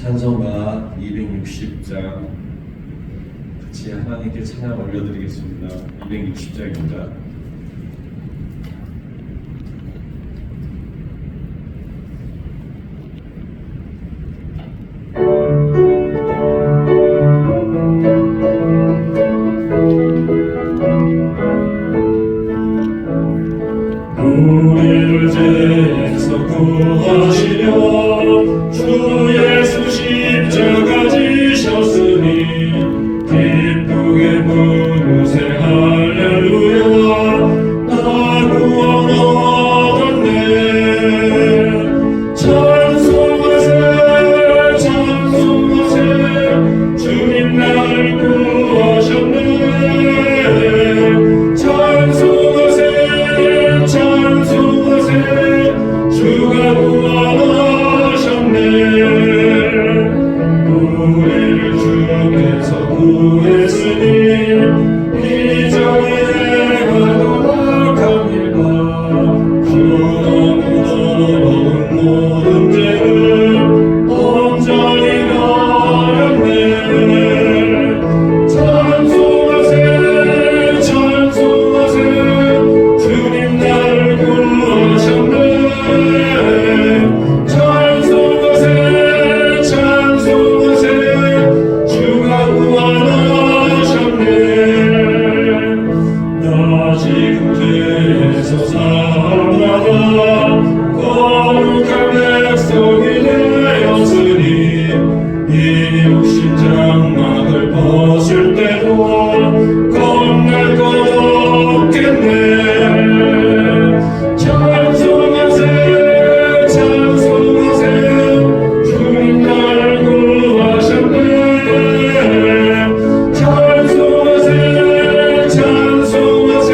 찬송가 260장 같이 하나님께 찬양 올려드리겠습니다. 260장입니다. 우리를 죄에서 구하시려 주 예수 십자가 지셨으니 기쁘게 부르세 할렐루야 나 구원 얻었네. 찬송하세 찬송하세 주님 나를 구하셨네. 찬송하세 찬송하세 주가 구원하셨네. 우리를 주께서 구했으니 이전에 내가 도락함일까. 주 너무 더러운 모든 죄를 온전히 가렸네. 찬송하세 찬송하세 주님 나를 구하셨네. 찬송하세 찬송하세 주가 구원하셨네. 나 지금 죄에서 살아나가 거룩한 백성이 되었으니 이 육신 장막을 벗을 때도 겁날 것 없겠네. 찬송하세 찬송하세 주님 나를 구하셨네. 찬송하세 찬송하세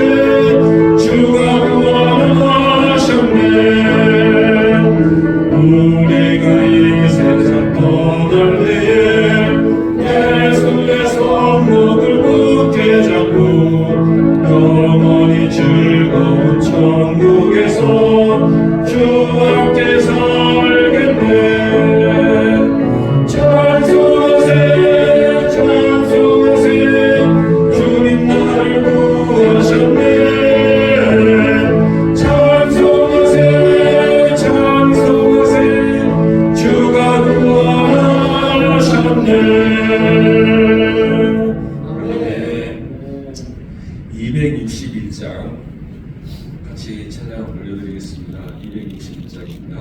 주가 구원하셨네. 우리가 이 세상 떠날 때에 예수의 손목을 굳게 잡고 영원히 즐거운 천국에서 주와 함께 살겠네. 찬송하세 찬송하세 주님 나를 구하셨네. 찬송하세 찬송하세 주가 구원하셨네. 261장 같이 찬양 올려드리겠습니다. 261장입니다.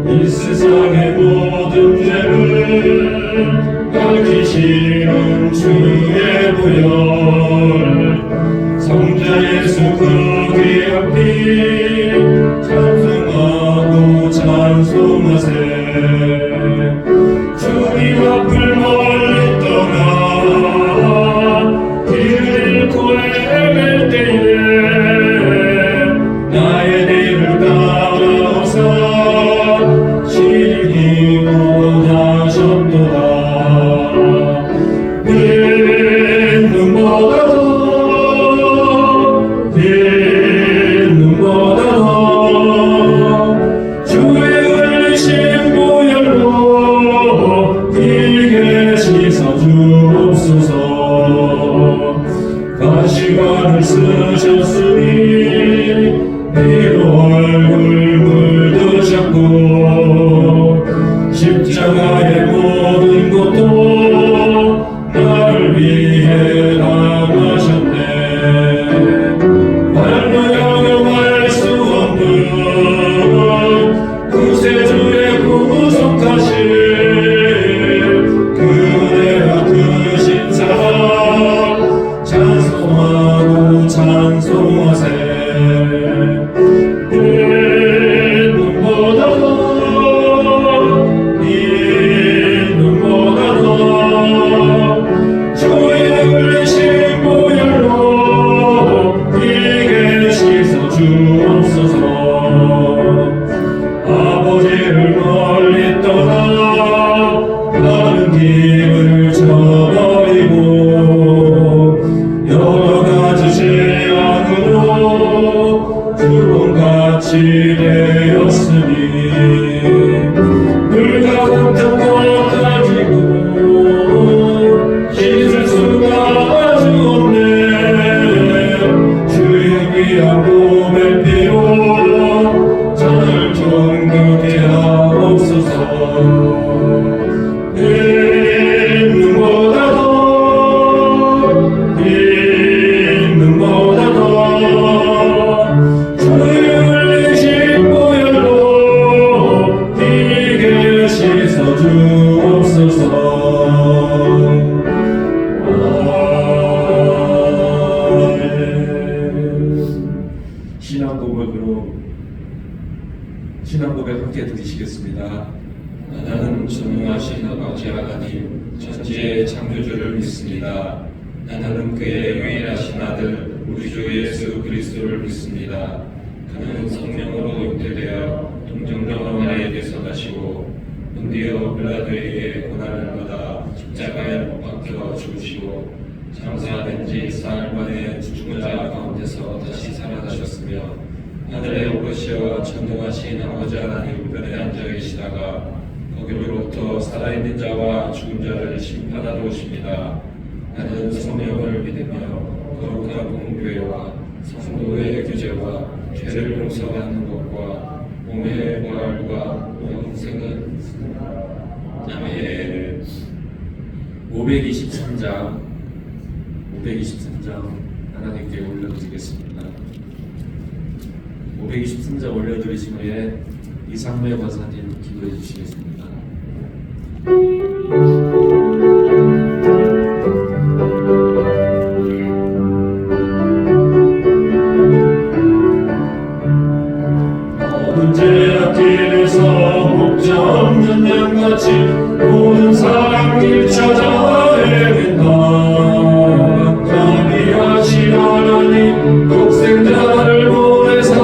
이 세상의 모든 죄를 밝히시는 주의 보혈 성자 예수 그 귀한 피 찬송하고 찬송하세. 주님 앞을 멀리 떠나 길을 잃고 헤맬 때에 나의 뒤를 따라오사 신이 구원하셨도다. 내 눈보다 더 내 눈보다 더 주의 흘리신 보혈로 길게 씻어 주옵소서. 가시관을 쓰셨으니 피로 얼굴 물드셨고 십자가의 모든 것도 나를 위해 당하셨네. 말로 형용할 수 없는 구세주의 구속하신 그대가 크신 사랑 찬송하고 찬송하세. 내 눈보다 더 네 눈보다 더 주의 흘리신 보혈로 이게 씻어 주옵소서. 아버지를 멀리 떠나 다른 길을 전 드리겠습니다. 나는 전능하신 아버지 하나님 천지의 창조주를 믿습니다. 나는 그의 유일하신 아들 우리 주 예수 그리스도를 믿습니다. 그는 성령으로 잉태되어 동정녀 마리아에게서 나시고 본디오 빌라도에게 고난을 받아 십자가에 못 박혀 죽으시고 장사된 지 사흘 만에 죽은 자 가운데서 다시 살아나셨으며 하늘에 오르시어 전능하신 아버지 하나님 우편에 앉아 계시다가 거기로부터 살아있는 자와 죽은 자를 심판하러 오십니다. 나는 성령을 믿으며 거룩한 공교회와 성도의 교제와 죄를 용서받는 것과 몸의 부활과 영생은 아멘. 523장 하나님께 올려드리겠습니다. 523장 올려드리신 후에 이상매 권사님 기도해 주시겠습니다. 언제나 길에서 목자 없는 양같이 모든 사람 길 찾아 헤맨다. 자비하신 하나님 독생자를 보내사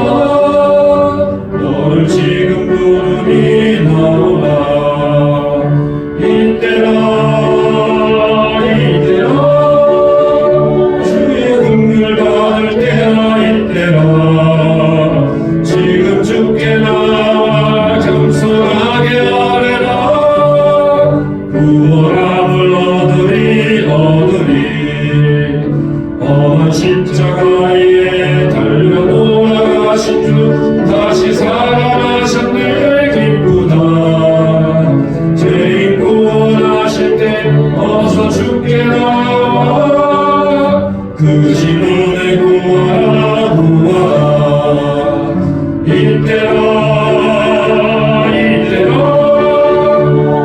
너를 지금 부르니 나오라. 이때라 주의 긍휼 받을 때야. 이때라 지금 주께 나와 겸손하게 아뢰라. 구원함을 얻으리 험한 십자가에 달려 돌아가신 주 다시 살아나셨네. 기쁘다. 죄인 구원하실 때 어서 주께 나와. 그 시문에 구하라. 이때라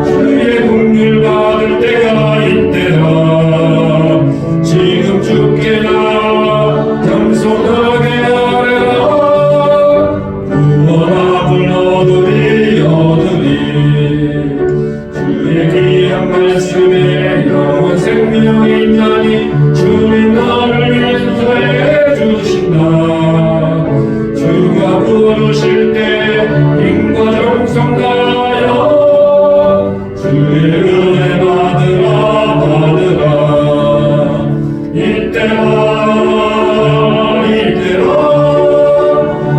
주의 긍휼 받을 때가. 이때라 지금 주께 나와 겸손하게 아뢰라. 구원함을 얻으리 주의 귀한 말씀에 영원 생명이 있나니 주님 나를 인도해 주신다. 주가 부르실 때 힘과 정성 다하여 주의 은혜 받으라. 이때라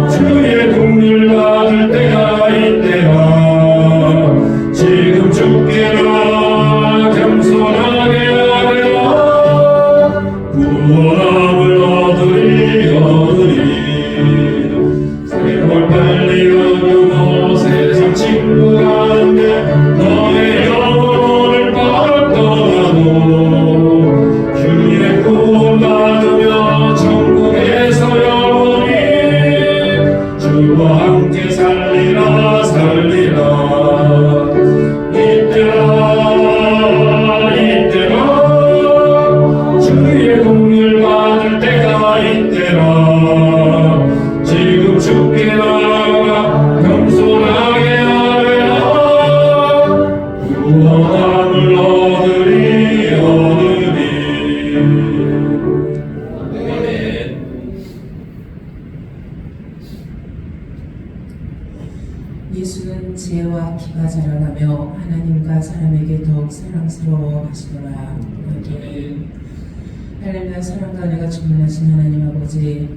주의 긍휼 받을 때가. 이때라 지금 주께 나와 겸손하게 아뢰라. 구원함을 얻으리 세월 빨리 흐르고 세상 친구 가는데 너의 영혼을 바로 떠나도 주의 구원 받으며 천국에서 영원히 주와 함께 살리라. 이때라 주의 긍휼 받을 때가. 이때라 지금 주께 나와 겸손하게 아뢰라. 구원함을 얻으리 아멘. 예수는 지혜와 키가 자라나며 하나님과 사람에게 더욱 사랑스러워 가시더라. 할렐루야. 사랑과 은혜가 충만하신 하나님 아버지,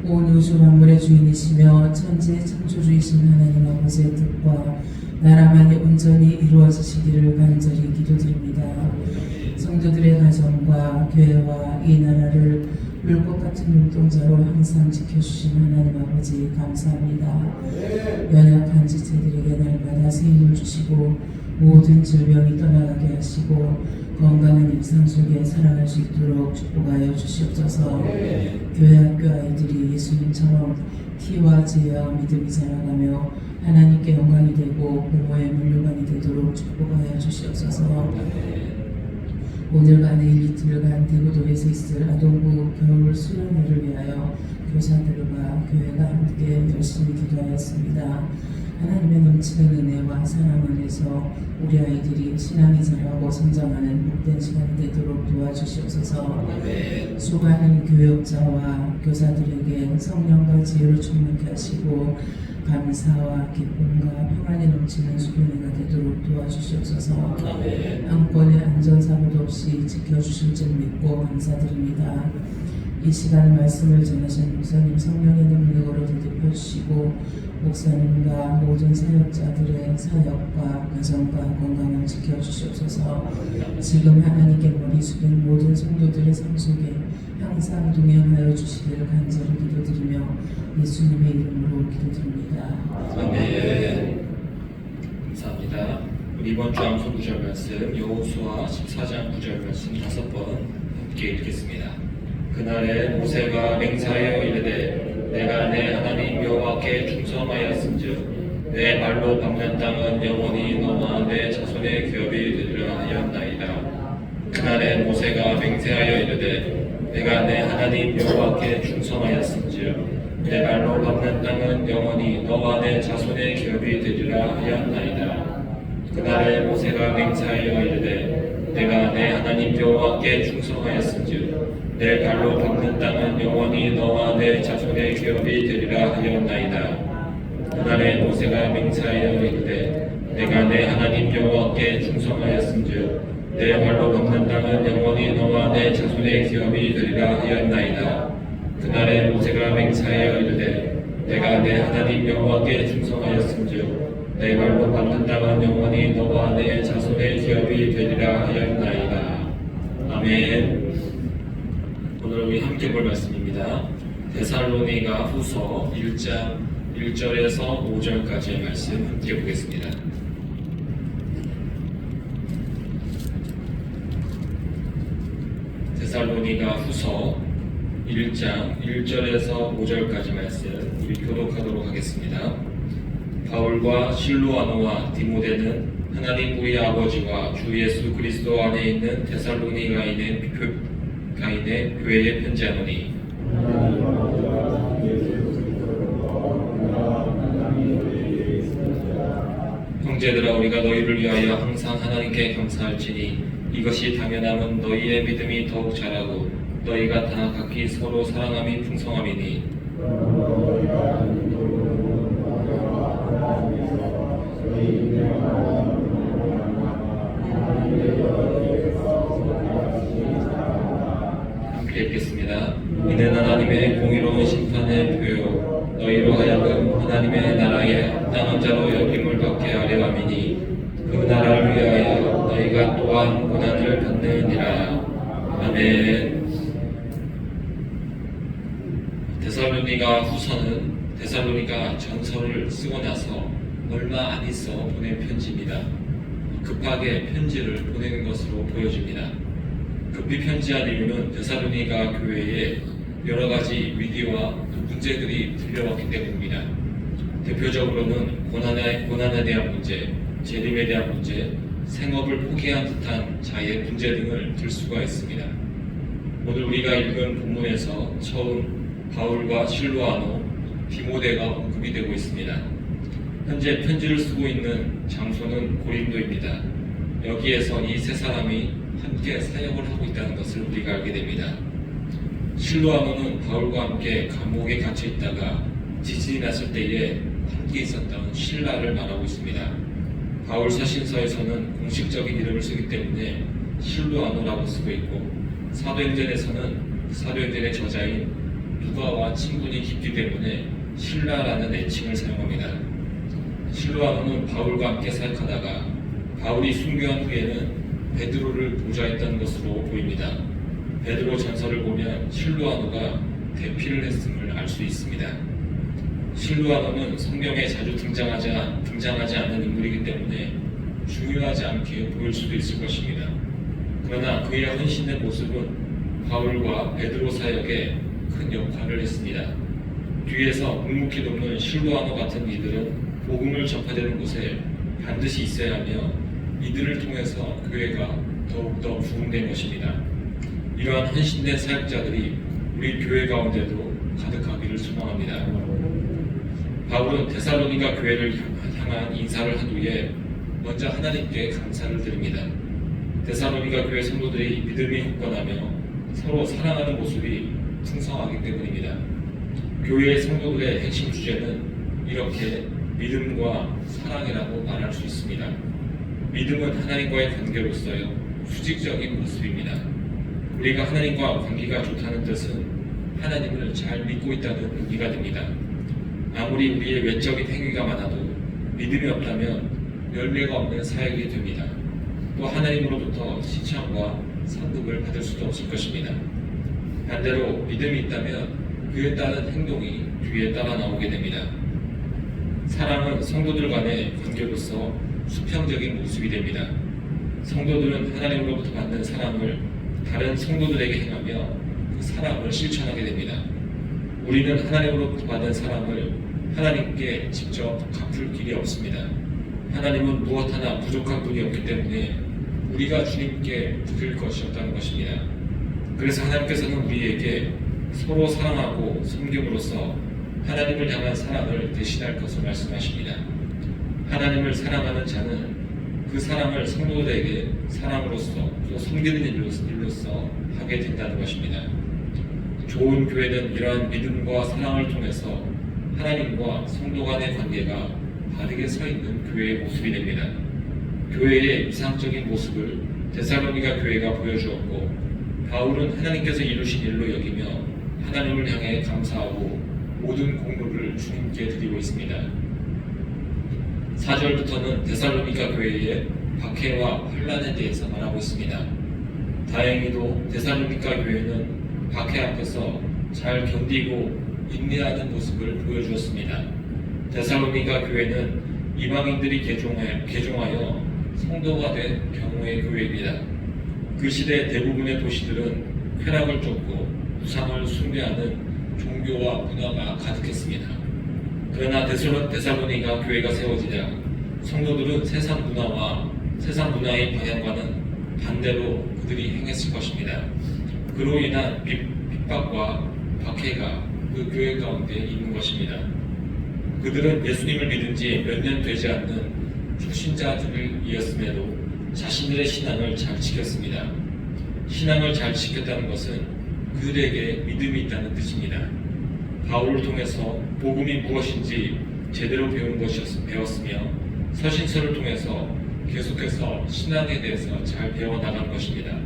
온 우주 만물의 주인이시며 천지의 창조주이신 하나님 아버지의 뜻과 나라만이 온전히 이루어지시기를 간절히 기도드립니다. 성도들의 가정과 교회와 이 나라를 물꽃 같은 눈동자로 항상 지켜주신 하나님 아버지 감사합니다. 연약한 지체들에게 날마다 새 힘을 주시고 모든 질병이 떠나가게 하시고 건강한 일상 속에 살아갈 수 있도록 축복하여 주시옵소서. 교회 학교 아이들이 예수님처럼 키와 지혜와 믿음이 자라가며 하나님께 영광이 되고 부모의 물류관이 되도록 축복하여 주시옵소서. 오늘과 내일 이틀간 대구도에서 있을 아동부 겨울 수련회를 위하여 교사들과 교회가 함께 열심히 기도하였습니다. 하나님의 넘치는 은혜와 사랑 안에서 우리 아이들이 신앙이 자라고 성장하는 복된 시간이 되도록 도와주시옵소서. 수많은 교역자와 교사들에게 성령과 지혜로 충만케 하시고 감사와 기쁨과 평안이 넘치는 수련회가 되도록 도와주시옵소서. 안건의 안전사고도 없이 지켜주실 줄 믿고 감사드립니다. 이 시간 말씀을 전하신 목사님 성령의 능력으로 되짚어 주시고 목사님과 모든 사역자들의 사역과 가정과 건강을 지켜주시옵소서. 지금 하나님께 머리 숙인 모든 성도들의 삶 속에 항상 동행하여 주시기를 간절히 기도드리며 예수님의 이름으로 기도드립니다. 아멘. 감사합니다. 우리 이번 주 암송 구절 말씀 여호수아 14장 9절 말씀 5번 함께 읽겠습니다. 그날에 모세가 맹세하여 이르되 내가 내 하나님 여호와께 충성하였은즉 내 발로 밟는 땅은 영원히 너와 내 자손의 기업이 되리라 하였나이다. 그날에 모세가 맹세하여 이르되 내가 내 하나님 여호와께 충성하였은즉 내 발로 밟는 땅은 영원히 너와 내 자손의 기업이 되리라 하였나이다. 그날에 모세가 맹세하여 이르되 내가 내 하나님 여호와께 충성하였은즉 내 발로 밟는 땅은 영원히 너와 내 자손의 기업이 되리라 하였나이다. 그날에 모세가 맹세하여 이르되 내가 내 하나님 여호와께 충성하였은즉 내 발로 밟는 땅은 영원히 너와 내 자손의 기업이 되리라 하였나이다. 그날에 모세가 맹세하여 이르되 내가 내 하나님 여호와께 충성하였은즉 내 발로 밟는 땅은 영원히 너와 내 자손의 기업이 되리라 하였나이다. 아멘. 오늘 우리 함께 볼 말씀입니다. 데살로니가 후서 1장 1절에서 5절까지의 말씀 함께 보겠습니다. 데살로니가 후서 1장 1절에서 5절까지 말씀 우리 교독하도록 하겠습니다. 바울과 실로아노와 디모데는 하나님 우리 아버지와 주 예수 그리스도 안에 있는 데살로니가인의 교회에 편지하노니 형제들아 우리가 너희를 위하여 항상 하나님께 감사할지니 이것이 당연함은 너희의 믿음이 더욱 자라고 너희가 다 각기 서로 사랑함이 풍성함이니 함께 읽겠습니다. 이는 하나님의 공의로운 심판의 표요 너희로 하여금 하나님의 나라에 합당한 자로 여김을 받게 하려 함이니 그 나라를 위하여 너희가 또한 고난을 받느니라. 아멘. 데살로니가 후서는 데살로니가 전서를 쓰고 나서 얼마 안 있어 보낸 편지입니다. 급하게 편지를 보내는 것으로 보여집니다. 급히 편지한 이유는 데살로니가 교회에 여러 가지 위기와 문제들이 들려왔기 때문입니다. 대표적으로는 고난에 대한 문제, 재림에 대한 문제, 생업을 포기한 듯한 자의 문제 등을 들 수가 있습니다. 오늘 우리가 읽은 본문에서 처음 바울과 실로아노, 디모데가 언급이 되고 있습니다. 현재 편지를 쓰고 있는 장소는 고린도입니다. 여기에서 이 세 사람이 함께 사역을 하고 있다는 것을 우리가 알게 됩니다. 실로아노는 바울과 함께 감옥에 갇혀 있다가 지진이 났을 때에 함께 있었던 신라를 말하고 있습니다. 바울 서신서에서는 공식적인 이름을 쓰기 때문에 실로아노라고 쓰고 있고 사도행전에서는 사도행전의 저자인 누가와 친분이 깊기 때문에 신라라는 애칭을 사용합니다. 실로아노는 바울과 함께 사역하다가 바울이 순교한 후에는 베드로를 보좌했던 것으로 보입니다. 베드로 전서를 보면 실로아노가 대피를 했음을 알 수 있습니다. 실로아노는 성경에 자주 등장하지 않는 인물이기 때문에 중요하지 않게 보일 수도 있을 것입니다. 그러나 그의 헌신된 모습은 바울과 베드로 사역에 큰 역할을 했습니다. 뒤에서 묵묵히 돕는 실로아노 같은 이들은 복음을 전파되는 곳에 반드시 있어야 하며 이들을 통해서 교회가 더욱더 부흥된 것입니다. 이러한 헌신된 사역자들이 우리 교회 가운데도 가득하기를 소망합니다. 바울은 데살로니가 교회를 향한 인사를 한 후에 먼저 하나님께 감사를 드립니다. 데살로니가 교회 성도들이 믿음이 굳건하며 서로 사랑하는 모습이 풍성하기 때문입니다. 교회의 성도들의 핵심 주제는 이렇게 믿음과 사랑이라고 말할 수 있습니다. 믿음은 하나님과의 관계로서의 수직적인 모습입니다. 우리가 하나님과 관계가 좋다는 뜻은 하나님을 잘 믿고 있다는 의미가 됩니다. 아무리 우리의 외적인 행위가 많아도 믿음이 없다면 열매가 없는 사역이 됩니다. 또 하나님으로부터 칭찬과 상급을 받을 수도 없을 것입니다. 반대로 믿음이 있다면 그에 따른 행동이 뒤에 따라 나오게 됩니다. 사랑은 성도들 간의 관계로서 수평적인 모습이 됩니다. 성도들은 하나님으로부터 받는 사랑을 다른 성도들에게 행하며 그 사랑을 실천하게 됩니다. 우리는 하나님으로부터 받은 사랑을 하나님께 직접 갚을 길이 없습니다. 하나님은 무엇 하나 부족한 분이 없기 때문에 우리가 주님께 드릴 것이 없다는 것입니다. 그래서 하나님께서는 우리에게 서로 사랑하고 섬김으로써 하나님을 향한 사랑을 대신할 것을 말씀하십니다. 하나님을 사랑하는 자는 그 사랑을 성도들에게 사랑으로서 또 섬기는 일로서 하게 된다는 것입니다. 좋은 교회는 이러한 믿음과 사랑을 통해서 하나님과 성도 간의 관계가 바르게 서 있는 교회의 모습이 됩니다. 교회의 이상적인 모습을 데살로니가 교회가 보여주었고 바울은 하나님께서 이루신 일로 여기며 하나님을 향해 감사하고 모든 공로를 주님께 드리고 있습니다. 4절부터는 데살로니가 교회의 박해와 환난에 대해서 말하고 있습니다. 다행히도 데살로니가 교회는 박해 앞에서 잘 견디고 인내하는 모습을 보여주었습니다. 데살로니가 교회는 이방인들이 개종하여 성도가 된 경우의 교회입니다. 그 시대 대부분의 도시들은 쾌락을 쫓고 우상을 숭배하는 종교와 문화가 가득했습니다. 그러나 데살로니가 교회가 세워지자 성도들은 세상 문화의 방향과는 반대로 그들이 행했을 것입니다. 그로 인한 핍박과 박해가 그 교회 가운데 있는 것입니다. 그들은 예수님을 믿은 지 몇 년 되지 않는 초신자들이었음에도 자신들의 신앙을 잘 지켰습니다. 신앙을 잘 지켰다는 것은 그들에게 믿음이 있다는 뜻입니다. 바울을 통해서 복음이 무엇인지 제대로 배웠으며 서신서를 통해서 계속해서 신앙에 대해서 잘 배워나가는 것입니다.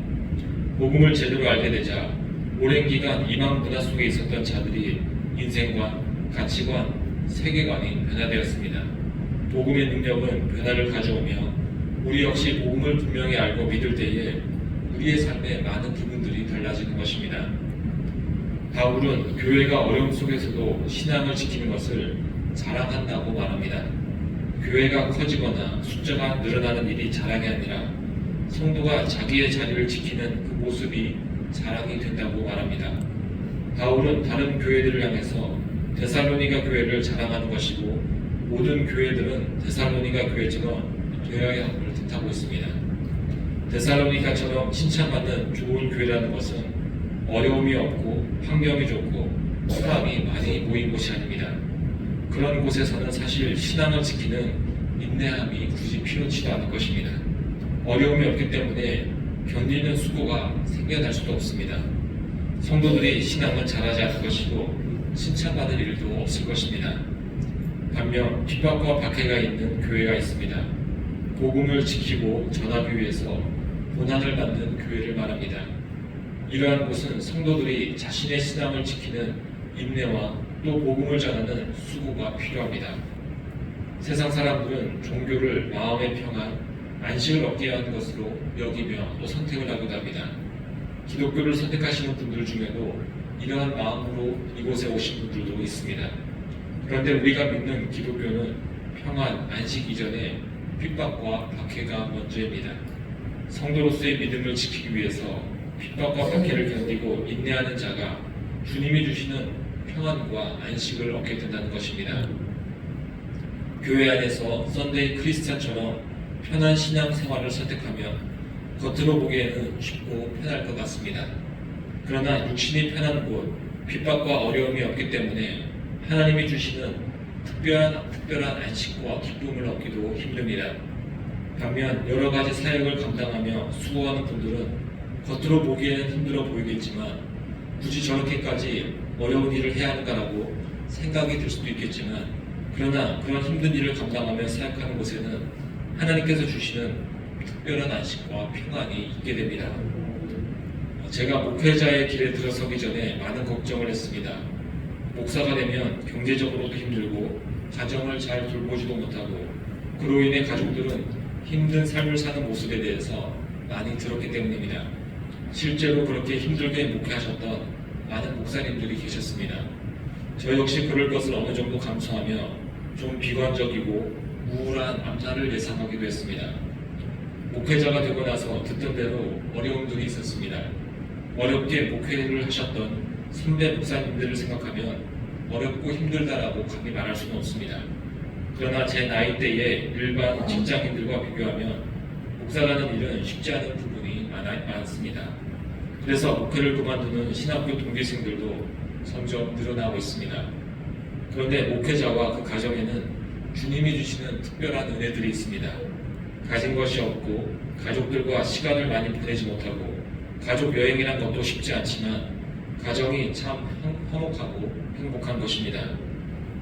복음을 제대로 알게 되자 오랜 기간 이방 문화 속에 있었던 자들이 인생관, 가치관, 세계관이 변화되었습니다. 복음의 능력은 변화를 가져오며 우리 역시 복음을 분명히 알고 믿을 때에 우리의 삶에 많은 부분들이 달라지는 것입니다. 바울은 교회가 어려움 속에서도 신앙을 지키는 것을 자랑한다고 말합니다. 교회가 커지거나 숫자가 늘어나는 일이 자랑이 아니라 성도가 자기의 자리를 지키는 그 모습이 자랑이 된다고 말합니다. 바울은 다른 교회들을 향해서 데살로니가 교회를 자랑하는 것이고 모든 교회들은 데살로니가 교회처럼 되어야 함을 뜻하고 있습니다. 데살로니가처럼 칭찬받는 좋은 교회라는 것은 어려움이 없고 환경이 좋고 사람이 많이 모인 곳이 아닙니다. 그런 곳에서는 사실 신앙을 지키는 인내함이 굳이 필요치도 않을 것입니다. 어려움이 없기 때문에 견디는 수고가 생겨날 수도 없습니다. 성도들이 신앙을 잘하지 않을 것이고 칭찬받을 일도 없을 것입니다. 반면 핍박과 박해가 있는 교회가 있습니다. 복음을 지키고 전하기 위해서 고난을 받는 교회를 말합니다. 이러한 곳은 성도들이 자신의 신앙을 지키는 인내와 또 복음을 전하는 수고가 필요합니다. 세상 사람들은 종교를 마음의 평안, 안식을 얻게 하는 것으로 여기며 또 선택을 하기도 합니다. 기독교를 선택하시는 분들 중에도 이러한 마음으로 이곳에 오신 분들도 있습니다. 그런데 우리가 믿는 기독교는 평안, 안식 이전에 핍박과 박해가 먼저입니다. 성도로서의 믿음을 지키기 위해서 핍박과 박해를 견디고 인내하는 자가 주님이 주시는 평안과 안식을 얻게 된다는 것입니다. 교회 안에서 썬데이 크리스찬처럼 편한 신앙 생활을 선택하면 겉으로 보기에는 쉽고 편할 것 같습니다. 그러나 육신이 편한 곳, 핍박과 어려움이 없기 때문에 하나님이 주시는 특별한 안식과 기쁨을 얻기도 힘듭니다. 반면 여러 가지 사역을 감당하며 수고하는 분들은 겉으로 보기에는 힘들어 보이겠지만 굳이 저렇게까지 어려운 일을 해야 하는가라고 생각이 들 수도 있겠지만, 그러나 그런 힘든 일을 감당하며 사역하는 곳에는 하나님께서 주시는 특별한 안식과 평안이 있게 됩니다. 제가 목회자의 길에 들어서기 전에 많은 걱정을 했습니다. 목사가 되면 경제적으로도 힘들고 가정을 잘 돌보지도 못하고 그로 인해 가족들은 힘든 삶을 사는 모습에 대해서 많이 들었기 때문입니다. 실제로 그렇게 힘들게 목회하셨던 많은 목사님들이 계셨습니다. 저 역시 그럴 것을 어느 정도 감수하며 좀 비관적이고 우울한 앞날을 예상하기도 했습니다. 목회자가 되고 나서 듣던 대로 어려움들이 있었습니다. 어렵게 목회를 하셨던 선배 목사님들을 생각하면 어렵고 힘들다라고 감히 말할 수는 없습니다. 그러나 제 나이대의 일반 직장인들과 비교하면 목사라는 일은 쉽지 않은 부분이 많습니다. 그래서 목회를 그만두는 신학교 동기생들도 점점 늘어나고 있습니다. 그런데 목회자와 그 가정에는 주님이 주시는 특별한 은혜들이 있습니다. 가진 것이 없고 가족들과 시간을 많이 보내지 못하고 가족 여행이란 것도 쉽지 않지만 가정이 참 화목하고 행복한 것입니다.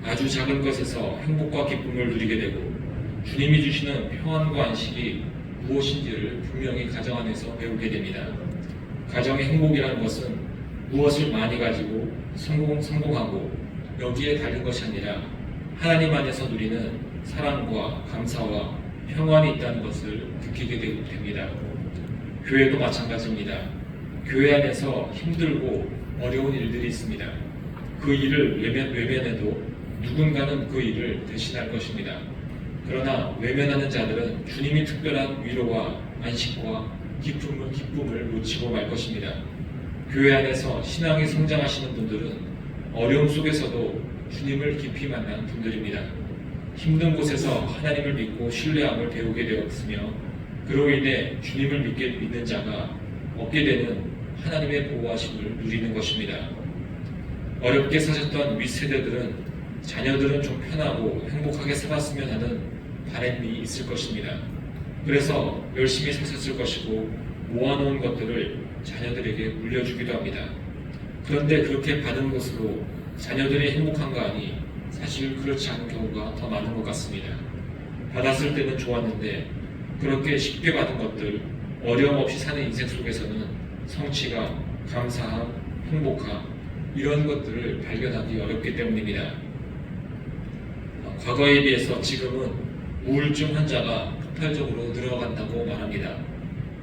아주 작은 것에서 행복과 기쁨을 누리게 되고 주님이 주시는 평안과 안식이 무엇인지를 분명히 가정 안에서 배우게 됩니다. 가정의 행복이라는 것은 무엇을 많이 가지고 성공하고 여기에 달린 것이 아니라 하나님 안에서 누리는 사랑과 감사와 평안이 있다는 것을 느끼게 됩니다. 교회도 마찬가지입니다. 교회 안에서 힘들고 어려운 일들이 있습니다. 그 일을 외면해도 누군가는 그 일을 대신할 것입니다. 그러나 외면하는 자들은 주님이 특별한 위로와 안식과 기쁨을 놓치고 말 것입니다. 교회 안에서 신앙이 성장하시는 분들은 어려움 속에서도 주님을 깊이 만난 분들입니다. 힘든 곳에서 하나님을 믿고 신뢰함을 배우게 되었으며 그로 인해 주님을 믿는 자가 얻게 되는 하나님의 보호하심을 누리는 것입니다. 어렵게 사셨던 윗세대들은 자녀들은 좀 편하고 행복하게 살았으면 하는 바람이 있을 것입니다. 그래서 열심히 사셨을 것이고 모아놓은 것들을 자녀들에게 물려주기도 합니다. 그런데 그렇게 받은 것으로 자녀들이 행복한가 하니 사실 그렇지 않은 경우가 더 많은 것 같습니다. 받았을 때는 좋았는데 그렇게 쉽게 받은 것들, 어려움 없이 사는 인생 속에서는 성취감, 감사함, 행복함 이런 것들을 발견하기 어렵기 때문입니다. 과거에 비해서 지금은 우울증 환자가 폭발적으로 늘어간다고 말합니다.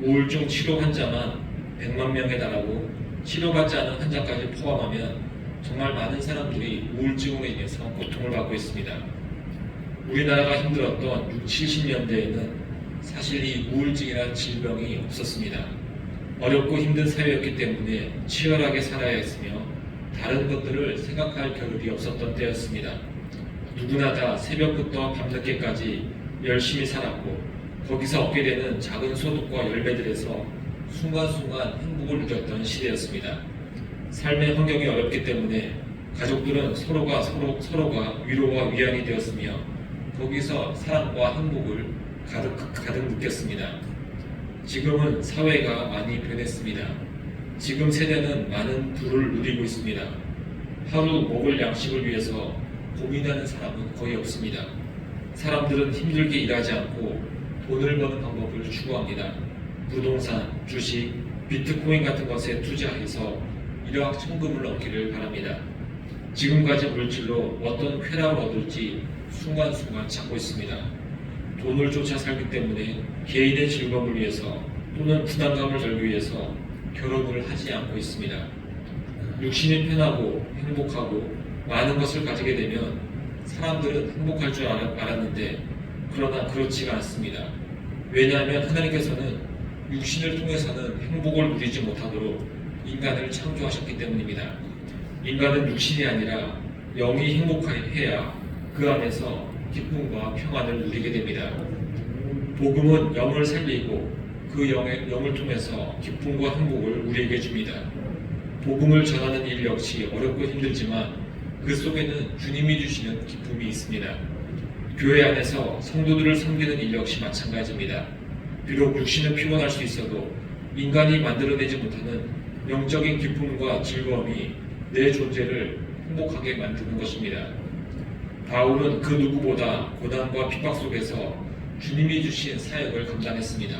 우울증 치료 환자만 100만 명에 달하고 치료받지 않은 환자까지 포함하면 정말 많은 사람들이 우울증으로 인해서 고통을 받고 있습니다. 우리나라가 힘들었던 60, 70년대에는 사실 이 우울증이라는 질병이 없었습니다. 어렵고 힘든 사회였기 때문에 치열하게 살아야 했으며 다른 것들을 생각할 겨를이 없었던 때였습니다. 누구나 다 새벽부터 밤늦게까지 열심히 살았고 거기서 얻게 되는 작은 소득과 열매들에서 순간순간 행복을 누렸던 시대였습니다. 삶의 환경이 어렵기 때문에 가족들은 서로가 위로와 위안이 되었으며 거기서 사랑과 행복을 가득 느꼈습니다. 지금은 사회가 많이 변했습니다. 지금 세대는 많은 부를 누리고 있습니다. 하루 먹을 양식을 위해서 고민하는 사람은 거의 없습니다. 사람들은 힘들게 일하지 않고 돈을 버는 방법을 추구합니다. 부동산, 주식, 비트코인 같은 것에 투자해서 일확천금을 얻기를 바랍니다. 지금 가진 물질로 어떤 쾌락을 얻을지 순간순간 찾고 있습니다. 돈을 쫓아 살기 때문에 개인의 즐거움을 위해서 또는 부담감을 덜기 위해서 결혼을 하지 않고 있습니다. 육신이 편하고 행복하고 많은 것을 가지게 되면 사람들은 행복할 줄 알았는데 그러나 그렇지가 않습니다. 왜냐하면 하나님께서는 육신을 통해서는 행복을 누리지 못하도록 인간을 창조하셨기 때문입니다. 인간은 육신이 아니라 영이 행복해야 그 안에서 기쁨과 평안을 누리게 됩니다. 복음은 영을 살리고 그 영을 통해서 기쁨과 행복을 우리에게 줍니다. 복음을 전하는 일 역시 어렵고 힘들지만 그 속에는 주님이 주시는 기쁨이 있습니다. 교회 안에서 성도들을 섬기는 일 역시 마찬가지입니다. 비록 육신은 피곤할 수 있어도 인간이 만들어내지 못하는 영적인 기쁨과 즐거움이 내 존재를 행복하게 만드는 것입니다. 바울은 그 누구보다 고난과 핍박 속에서 주님이 주신 사역을 감당했습니다.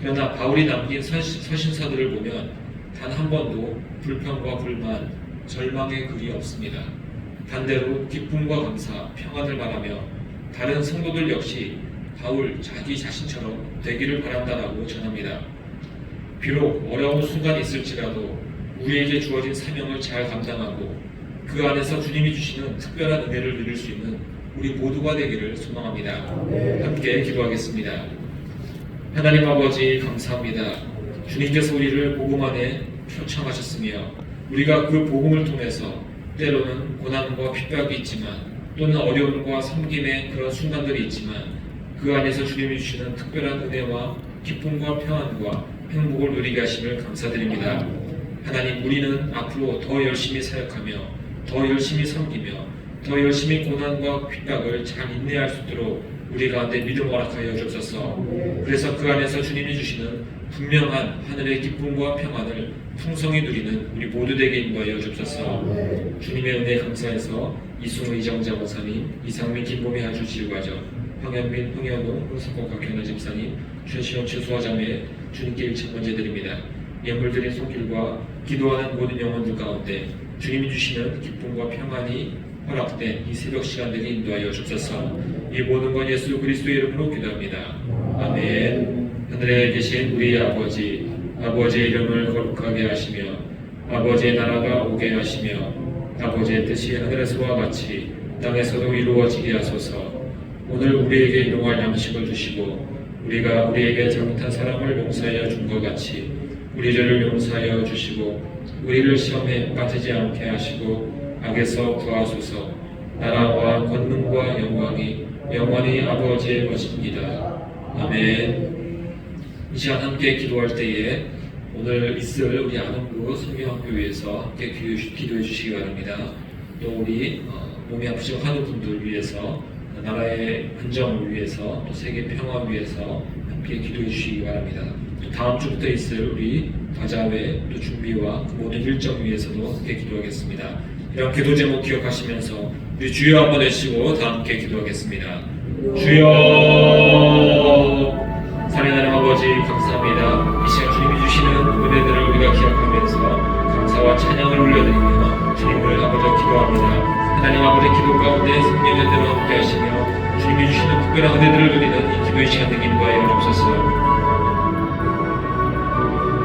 그러나 바울이 남긴 서신서들을 보면 단 한 번도 불평과 불만, 절망의 글이 없습니다. 반대로 기쁨과 감사, 평안을 말하며 다른 성도들 역시 바울 자기 자신처럼 되기를 바란다라고 전합니다. 비록 어려운 순간이 있을지라도 우리에게 주어진 사명을 잘 감당하고 그 안에서 주님이 주시는 특별한 은혜를 누릴 수 있는 우리 모두가 되기를 소망합니다. 함께 기도하겠습니다. 하나님 아버지 감사합니다. 주님께서 우리를 복음 안에 초청하셨으며 우리가 그 복음을 통해서 때로는 고난과 핍박이 있지만 또는 어려움과 섬김의 그런 순간들이 있지만 그 안에서 주님이 주시는 특별한 은혜와 기쁨과 평안과 행복을 누리게 하심을 감사드립니다. 하나님, 우리는 앞으로 더 열심히 사역하며 더 열심히 섬기며 더 열심히 고난과 핍박을 잘 인내할 수 있도록 우리 가운데 믿음 허락하여 주옵소서. 그래서 그 안에서 주님이 주시는 분명한 하늘의 기쁨과 평안을 풍성히 누리는 우리 모두 되게 인도하여 주옵소서. 주님의 은혜에 감사해서 이승우 이정자 목사님, 이상민 김보미 아주 지휘과정, 황현빈, 홍현웅, 홍석호 박현아 집사님, 최시영 최수화자매 주님께 일천 번째 드립니다. 예물드린 손길과 기도하는 모든 영혼들 가운데 주님이 주시는 기쁨과 평안이 허락된 이 새벽 시간들이 인도하여 주옵소서. 이 모든 건 예수 그리스도의 이름으로 기도합니다. 아멘. 하늘에 계신 우리 아버지, 아버지의 이름을 거룩하게 하시며 아버지의 나라가 오게 하시며 아버지의 뜻이 하늘에서와 같이 땅에서도 이루어지게 하소서. 오늘 우리에게 일용할 양식을 주시고 우리가 우리에게 잘못한 사람을 용서하여 준 것 같이 우리 죄를 용서하여 주시고 우리를 시험에 빠지지 않게 하시고 악에서 구하소서. 나라와 권능과 영광이 영원히 아버지의 것입니다. 아멘. 이 시간 함께 기도할 때에 오늘 있을 우리 아동부 성경학교 위해서 함께 기도해 주시기 바랍니다. 또 우리 몸이 아프시고 하는 분들 위해서, 나라의 안정을 위해서, 또 세계 평화 위해서 함께 기도해 주시기 바랍니다. 또 다음 주부터 있을 우리 다자회 또 준비와 그 모든 일정 위해서도 함께 기도하겠습니다. 이런 기도 제목 기억하시면서 우리 주여 한번 외치고 다 함께 기도하겠습니다. 주여. 살인하는 아버지 감사합니다. 이 시간 주님이 주시는 은혜들을 우리가 기억하면서 감사와 찬양을 올려드리며 주님을 아버지 기도합니다. 하나님 아버지 기도 가운데 성령의 대로 함께 하시며 주님이 주시는 특별한 은혜들을 누리는 이 기도의 시간 되기 인도하여 주옵소서.